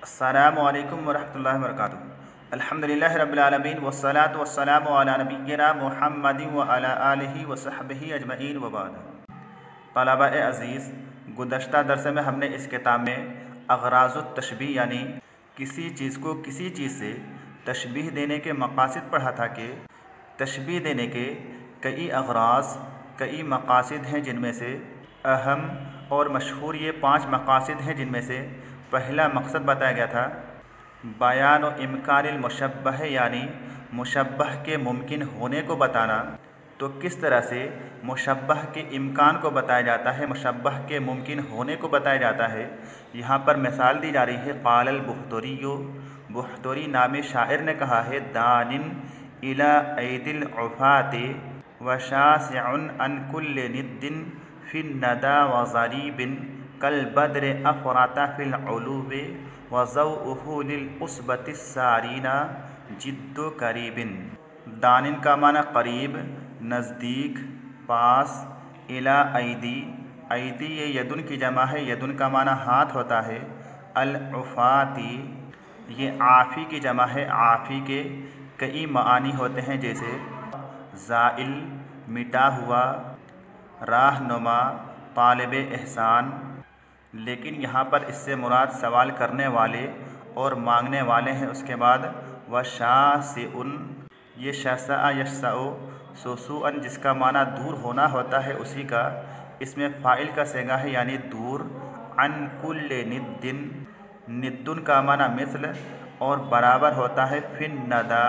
अस्सलामुअलैकुम वरहमतुल्लाहि वबरकातुहू। अल्हम्दुलिल्लाहि रब्बिल आलमीन वस्सलातु वस्सलामु अला नबिय्यिना मुहम्मदिन व अला आलिहि व सहबिहि अजमईन व बाद। तलबा-ए अज़ीज़, गुज़श्ता दरस में हमने इस किताब में अग़राज़ुत तशबीह यानी किसी चीज़ को किसी चीज़ से तशबीह देने के मक़ासिद पढ़ा था कि तशबीह देने के कई अग़राज़ कई मक़ासिद हैं, जिनमें से अहम और मशहूर ये 5 मक़ासिद हैं। जिनमें से पहला मकसद बताया गया था बयान व इम्कानिल मुशब्बह यानी मुशब्बह के मुमकिन होने को बताना। तो किस तरह से मुशब्बह के इम्कान को बताया जाता है, मुशब्बह के मुमकिन होने को बताया जाता है। यहाँ पर मिसाल दी जा रही है। क़ालल बुख्तुरिय्यु, बुख्तुरी नामी शायर ने कहा है, दानिन इला ऐदिल उफ़ाति व शासिउन अन कुल्लि निद्दिन फिन नदा व ज़रीबिन कल बद्र अफ़राता फिल उलूबि व ज़ौउहु लिल उसबतिस सारीना जिद्दु करीबिन। दानिन का माना करीब, नज़दीक, पास। इला ऐदी, ऐदी ये यदुन की जमा है, यदुन का माना हाथ होता है। अल उफ़ाती ये आफ़ी की जमा है, आफ़ी के कई मानी होते हैं, जैसे ज़ाइल मिटा हुआ, राहनुमा तालिब एहसान। लेकिन यहाँ पर इससे मुराद सवाल करने वाले और मांगने वाले हैं। उसके बाद व शासिउन ये शसा यशसाउ सुसुअन जिसका माना दूर होना होता है, उसी का इसमें फ़ाइल का सेगा है यानी दूर। अन कुल्ले निद्दिन, निद्दुन का माना मिसल और बराबर होता है। फिन नदा,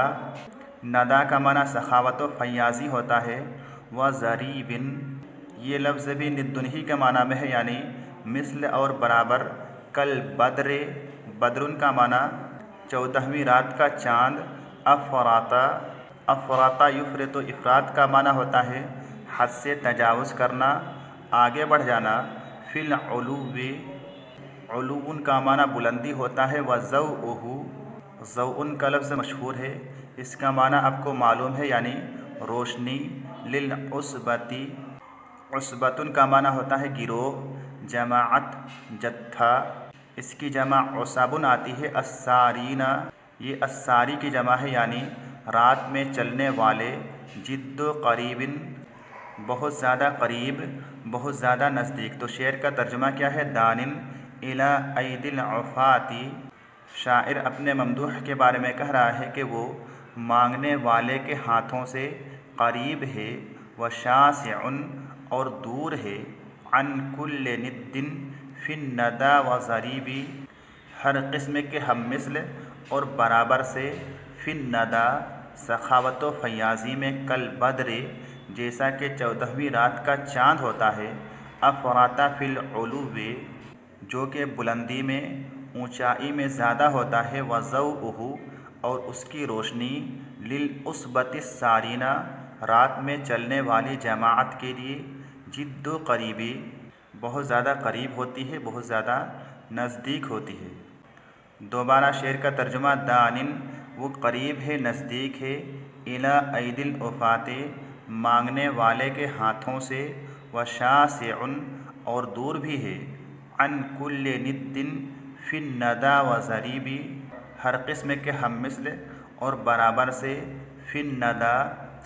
नदा का माना सखावत व फयाज़ी होता है। व ज़रीबिन ये लफ्ज़ भी निद्दुन ही के माना में है यानी मिसल और बराबर। कल बद्रे, बदरुन का माना 14वीं रात का चाँद। अफ़राता, अफ़राता युफ़्र तो इफ़रात का माना होता है हद से तजावुज़ करना, आगे बढ़ जाना। फिल उलूबि, उलून का माना बुलंदी होता है। व ज़ौउहु, ज़ौउन का लफ्ज़ मशहूर है, इसका माना आपको मालूम है यानी रोशनी। लिल उसबती, उसबतुन का माना होता है गिरोह, जमाअत, जत्था। इसकी जमा उसाबुन आती है। अस्सारीना ये अस्सारी की जमा है यानी रात में चलने वाले। जिद्दु करीबिन बहुत ज़्यादा करीब, बहुत ज़्यादा नज़दीक। तो शेर का तर्जुमा क्या है? दानिन इला ऐदिल उफ़ाती, शायर अपने ममदूह के बारे में कह रहा है कि वो मांगने वाले के हाथों से करीब है। व शासिउन और दूर है। अन कुल्ले निद्दिन फिन नदा व ज़रीबी हर किस्म के हम मिसल और बराबर से। फिन नदा सखावत व फयाज़ी में। कल बद्रे जैसा कि 14वीं रात का चाँद होता है। अफ़राता फिल उलूबि जो कि बुलंदी में, ऊंचाई में ज़्यादा होता है। व ज़ौउहु और उसकी रोशनी। लिल उसबतिस सारीना रात में चलने वाली जमाअत के लिए। जिद्दु करीबी बहुत ज़्यादा करीब होती है, बहुत ज़्यादा नज़दीक होती है। दोबारा शेर का तर्जुमा, दानिन वो करीब है, नज़दीक है। इला ऐदिल उफ़ाते मांगने वाले के हाथों से। व शासिउन और दूर भी है। अन कुल्ले निद्दिन फिन नदा व ज़रीबी हर किस्म के हम मिसल और बराबर से। फिन नदा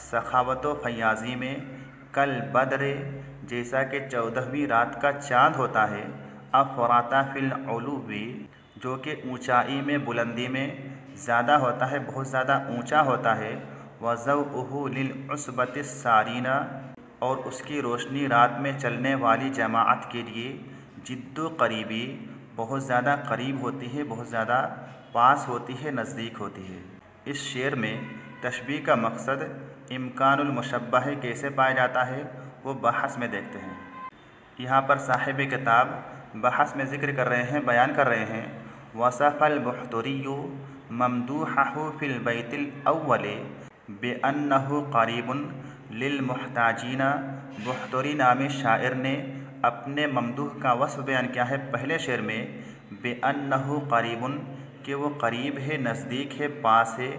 सखावत व फयाज़ी में। कल बद्रे जैसा कि 14वीं रात का चाँद होता है। अफ़राता फिल उलूबि जो कि ऊंचाई में, बुलंदी में ज़्यादा होता है, बहुत ज़्यादा ऊंचा होता है। व ज़ौउहु लिल उसबतिस सारीना और उसकी रोशनी रात में चलने वाली जमाअत के लिए। जिद्दु करीबी बहुत ज़्यादा करीब होती है, बहुत ज़्यादा पास होती है, नज़दीक होती है। इस शेर में तशबीह का मकसद इम्कानुल मुशब्बह कैसे पाया जाता है वो बहस में देखते हैं। यहाँ पर साहिब किताब बहस में ज़िक्र कर रहे हैं, बयान कर रहे हैं। वसफ़ल बुख्तुरिय्यु ममदूहहु फिल बैतिल अव्वले बेअन्नहु करीबुन लिल मुहताजीना। बुख्तुरी नामी शायर ने अपने ममदूह का वस्फ़ बयान किया है पहले शेर में। बेअन्नहु करीबुन कि वो करीब है, नज़दीक है, पास है।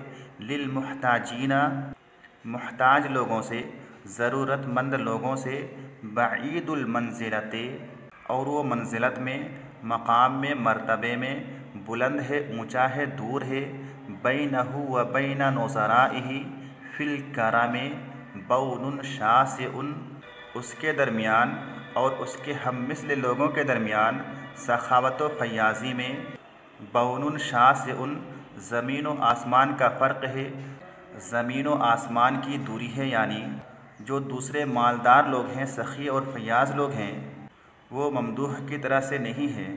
लिल मुहताजीना मुहताज लोगों से, ज़रूरतमंद लोगों से। बईदुल मंजिलते और वो मंजिलत में, मकाम में, मर्तबे में बुलंद है, ऊंचा है, दूर है। बैनहु व बैन नज़राइही फिल करमे बौनुन शासिउन, उसके दरमियान और उसके हममिस्ल लोगों के दरमियान सखावत व फयाज़ी में बौनुन शासिउन, ज़मीन व आसमान का फ़र्क है। ज़मीन व आसमान की दूरी है, यानी जो दूसरे मालदार लोग हैं, सखी और फयाज़ लोग हैं, वो ममदूह की तरह से नहीं है।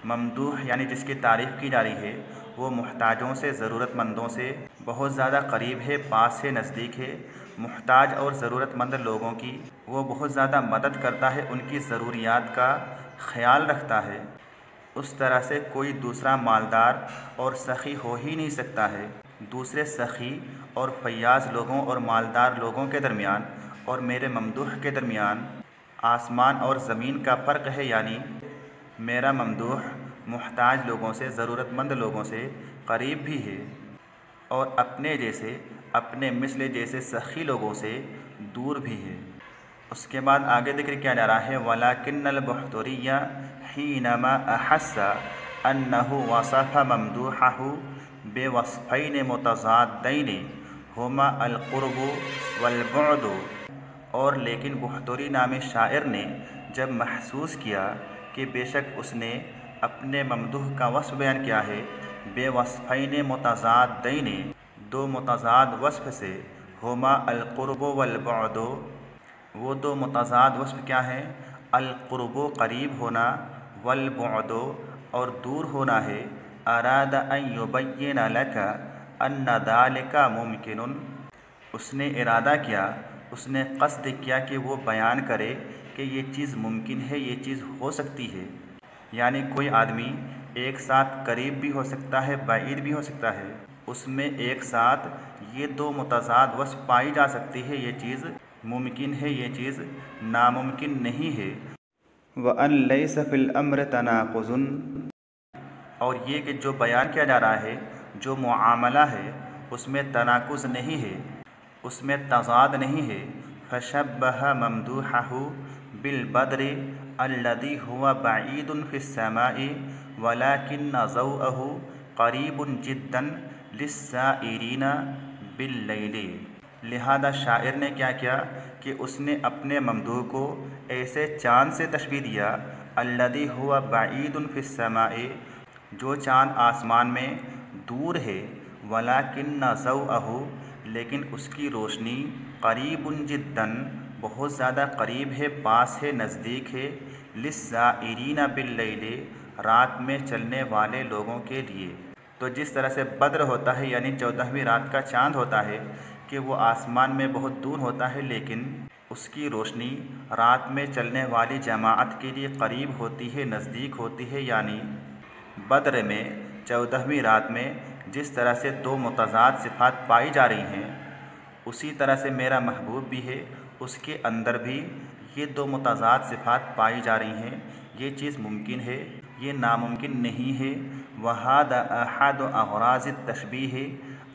ममदूह यानी जिसकी तारीफ़ की जा रही है, वो मुहताजों से, ज़रूरतमंदों से बहुत ज़्यादा करीब है, पास है, नज़दीक है। मुहताज और ज़रूरतमंद लोगों की वो बहुत ज़्यादा मदद करता है, उनकी ज़रूरियात का ख़याल रखता है। उस तरह से कोई दूसरा मालदार और सखी हो ही नहीं सकता है। दूसरे सखी और फयाज़ लोगों और मालदार लोगों के दरमियान और मेरे ममदूह के दरमियान आसमान और ज़मीन का फ़र्क है, यानी मेरा ममदूह मुहताज लोगों से, ज़रूरतमंद लोगों से करीब भी है और अपने जैसे, अपने मिस्ल जैसे सखी लोगों से दूर भी है। उसके बाद आगे जिक्र किया जा रहा है, वलाकिन्नल बुहतुरिया हीनमा अहस्सा अन्नहु वसफ़ ममदूहहु बेवस्फ़ैन मुतज़ादैन हुमा अल-क़ुर्बु वल-बुअद। और लेकिन बुहतुरी नामी शायर ने जब महसूस किया कि बेशक उसने अपने ममदूह का वस्फ़ बयान किया है बेवस्फ़ैन मुतज़ादैन, दो मुतज़ाद वस्फ़ से, हुमा अल-क़ुर्बु वल-बुअद, वो दो मुतज़ाद वस्फ़ क्या हैं? अल-क़ुर्बु करीब होना, वल-बुअद और दूर होना है। अरादा अन युबय्यिन लका अन्ना ज़ालिका मुमकिनुन, उसने इरादा किया, उसने क़स्द किया कि वो बयान करे कि ये चीज़ मुमकिन है, ये चीज़ हो सकती है। यानी कोई आदमी एक साथ करीब भी हो सकता है, बाईद भी हो सकता है, उसमें एक साथ ये दो मुतज़ाद वस्फ़ पाई जा सकती है। ये चीज़ मुमकिन है, ये चीज़ नामुमकिन नहीं है। व अन लैसा फ़िल अम्र तनाक़ुज़ुन, और ये कि जो बयान किया जा रहा है, जो मुआमला है, उसमें तनाक़ुज़ नहीं है, उसमें तज़ाद नहीं है। फ़शब्बह ममदूहहु बिल-बद्रि अल्लज़ी हुवा बईदुन फ़िस्समाई वलाकिन्न ज़ौअहु क़रीबुन जिद्दन लिस्साइरीना बिल-लैली। लिहाजा शायर ने क्या किया कि उसने अपने ममदूह को ऐसे चाँद से तशबीह दिया, अल्लज़ी हुवा बईदुन फ़िस्समाई, जो चाँद आसमान में दूर है, वलाकिन्न ज़ौअहु, लेकिन उसकी रोशनी करीबुन जिद्दन, बहुत ज़्यादा करीब है, पास है, नज़दीक है। लिस्साइरीना बिल-लैली, रात में चलने वाले लोगों के लिए। तो जिस तरह से बद्र होता है, यानी 14वीं रात का चाँद होता है, कि वो आसमान में बहुत दूर होता है, लेकिन उसकी रोशनी रात में चलने वाली जमाअत के लिए करीब होती है, नज़दीक होती है। यानी बद्र में 14वीं रात में जिस तरह से दो मुतज़ाद सिफ़ात पाई जा रही हैं, उसी तरह से मेरा महबूब भी है, उसके अंदर भी ये दो मुतज़ाद सिफ़ात पाई जा रही हैं। ये चीज़ मुमकिन है, ये नामुमकिन नहीं है। वहादा अहद अग़राज़ तशबीह है,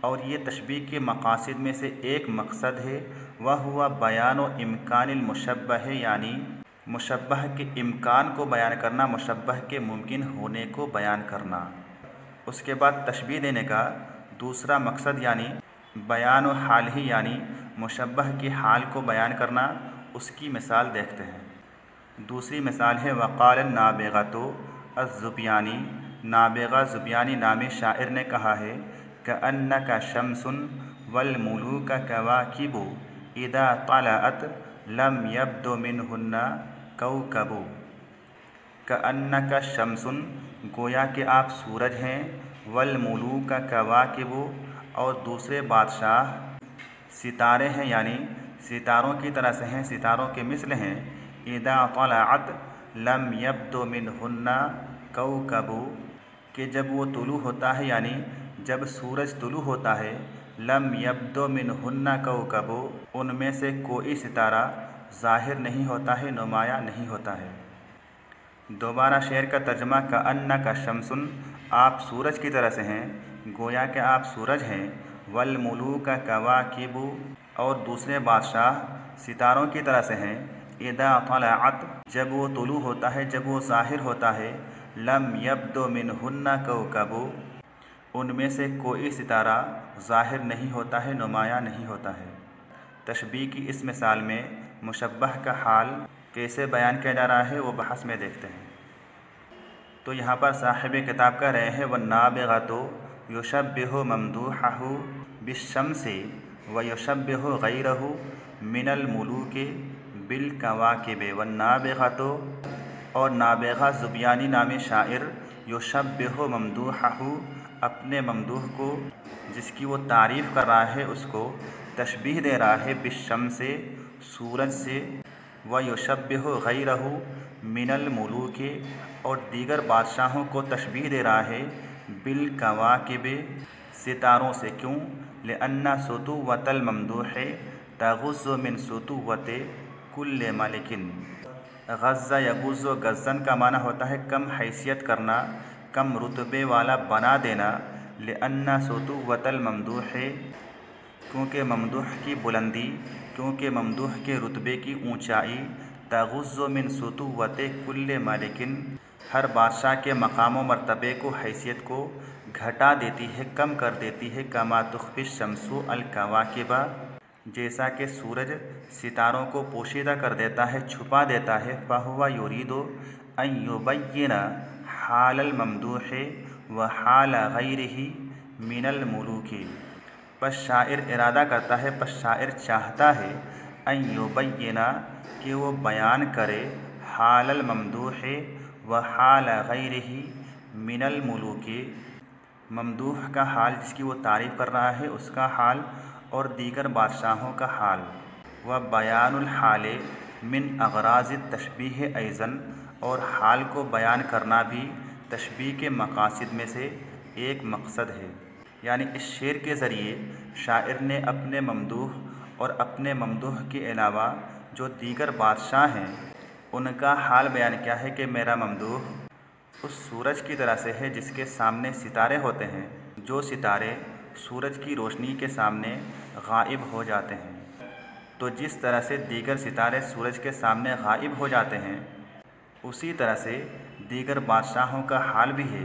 और ये तशबीह के मक़ासिद में से एक मकसद है। वह हुआ बयान व इम्कानिल मुशब्बह, यानी मुशब्बह के इम्कान को बयान करना, मुशब्बह के मुमकिन होने को बयान करना। उसके बाद तशबीह देने का दूसरा मकसद यानी बयान व हाल ही, यानी मुशब्बह के हाल को बयान करना। उसकी मिसाल देखते हैं। दूसरी मिसाल है वक़ाल नाबिग़तु अज़्ज़ुब्यानी, नाबिग़ा ज़ुब्यानी नामी शायर ने कहा है, कअन्नका शम्सुन वल मुलूका कवाकिबु इदा तलअत लम यब्दु मिनहुन्ना कौकबु। कअन्नका शम्सुन, गोया कि आप सूरज हैं, वल मुलूका कवाकिबु, और दूसरे बादशाह सितारे हैं, यानी सितारों की तरह से हैं, सितारों के मिस्ल हैं। इदा तलअत लम यब्दु मिनहुन्ना कौकबु, कि जब वो तुलू होता है, यानी जब सूरज तुलू होता है, लम यब्दु मिनहुन्ना कौकबु, उनमें से कोई सितारा ज़ाहिर नहीं होता है, नुमाया नहीं होता है। दोबारा शेर का तर्जमा, कअन्नका शम्सुन, आप सूरज की तरह से हैं, गोया कि आप सूरज हैं। वल मुलूका कवाकिबु, और दूसरे बादशाह सितारों की तरह से हैं। इदा तलअत, जब वो तुलू होता है, जब वो ज़ाहिर होता है, लम यब्दो मिनहुन्ना कौकबु, उनमें से कोई सितारा ज़ाहिर नहीं होता है, नुमायाँ नहीं होता है। तशबीह की इस मिसाल में मुशब्बह का हाल कैसे बयान किया जा रहा है वो बहस में देखते हैं। तो यहाँ पर साहिब किताब कह रहे हैं वन्नाबिगतु युशब्बिहु ममदूहहु बिश्शम्सि व युशब्बिहु गैरहु मिनल मुलूकी बिल कवाकिब। वन्नाबिगतु, और नाबिगा ज़ुबियानी नामी शायर, युशब्बिहु ममदूहहु, अपने ममदूह को जिसकी वो तारीफ़ कर रहा है उसको तशबीह दे रहा है बिश्शम्से, सूरज से, व युशब्बिहु गैरहु मिनल मुलूकी, और दीगर बादशाहों को तशबीह दे रहा है बिल कवाकिब, सितारों से। क्यों? लिअन्ना सुतुव्वतल ममदूह तग़ुज़्ज़ु मिन सुतुव्वति कुल्ल मलिकिन। गज़्ज़ा यग़ुज़्ज़ु, गज़्ज़न का माना होता है कम हैसियत करना, कम रुतबे वाला बना देना। लिअन्ना सुतुव्वतल ममदूह, क्योंकि ममदूह की बुलंदी, क्योंकि ममदूह के रुतबे की ऊंचाई, तग़ुज़्ज़ु मिन सुतुव्वति कुल्ल मलिकिन, हर बादशाह के मकाम व मर्तबे को, हैसियत को घटा देती है, कम कर देती है। कमा तुख़फ़ी शम्सु अल कवाकिबा, जैसा कि सूरज सितारों को पोशीदा कर देता है, छुपा देता है। फ़हुवा युरीदु अन युबय्यिना हालल ममदूह व हाल गैरिही मिनल मुलूकी। बस शायर इरादा करता है, बस शायर चाहता है अन युबय्यिना, कि वो बयान करे, हालल ममदूह व हाल गैरिही मिनल मुलूकी, ममदूह का हाल जिसकी वो तारीफ़ कर रहा है उसका हाल, और दीगर बादशाहों का हाल। व बयानुल हाले मिन अगराज़ तशबीह ऐज़न, और हाल को बयान करना भी तशबीह के मकासिद में से एक मकसद है। यानी इस शेर के ज़रिए शायर ने अपने ममदूह और अपने ममदूह के अलावा जो दीगर बादशाह हैं उनका हाल बयान किया है कि मेरा ममदूह उस सूरज की तरह से है जिसके सामने सितारे होते हैं, जो सितारे सूरज की रोशनी के सामने गायब हो जाते हैं। तो जिस तरह से दीगर सितारे सूरज के सामने गायब हो जाते हैं, उसी तरह से दीगर बादशाहों का हाल भी है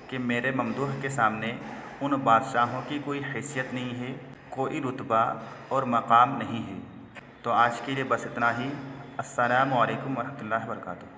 कि मेरे ममदूह के सामने उन बादशाहों की कोई हैसियत नहीं है, कोई रुतबा और मकाम नहीं है। तो आज के लिए बस इतना ही। अस्सलामु अलैकुम वरहमतुल्लाहि वबरकातुहू।